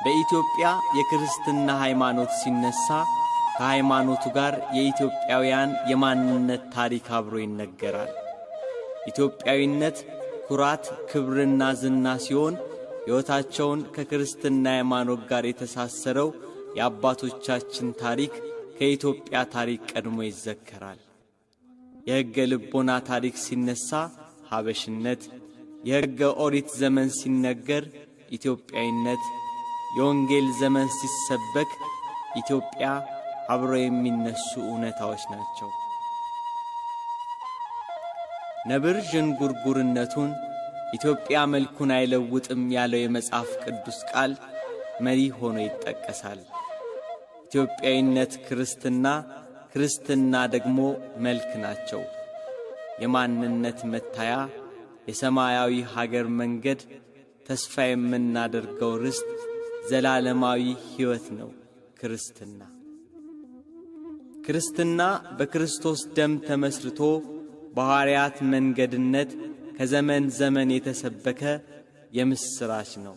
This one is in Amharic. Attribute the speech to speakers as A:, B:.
A: በኢትዮጵያ የክርስትና ሃይማኖት ሲነሳ ከሃይማኖቱ ጋር የኢትዮጵያውያን የማንነት ታሪክ አብሮ ይነገራል። ኢትዮጵያዊነት ኩራት፣ ክብርና ዝና ሲሆን ሕይወታቸውን ከክርስትና ሃይማኖት ጋር የተሳሰረው የአባቶቻችን ታሪክ ከኢትዮጵያ ታሪክ ቀድሞ ይዘከራል። የሕገ ልቦና ታሪክ ሲነሳ ሀበሽነት፣ የሕገ ኦሪት ዘመን ሲነገር ኢትዮጵያዊነት፣ የወንጌል ዘመን ሲሰበክ ኢትዮጵያ አብሮ የሚነሱ እውነታዎች ናቸው። ነብር ዥንጉርጉርነቱን ኢትዮጵያ መልኩን አይለውጥም ያለው የመጽሐፍ ቅዱስ ቃል መሪ ሆኖ ይጠቀሳል። ኢትዮጵያዊነት ክርስትና፣ ክርስትና ደግሞ መልክ ናቸው። የማንነት መታያ፣ የሰማያዊ ሀገር መንገድ፣ ተስፋ የምናደርገው ርስት፣ ዘላለማዊ ሕይወት ነው ክርስትና። ክርስትና በክርስቶስ ደም ተመስርቶ በሐዋርያት መንገድነት ከዘመን ዘመን የተሰበከ የምስራች ነው።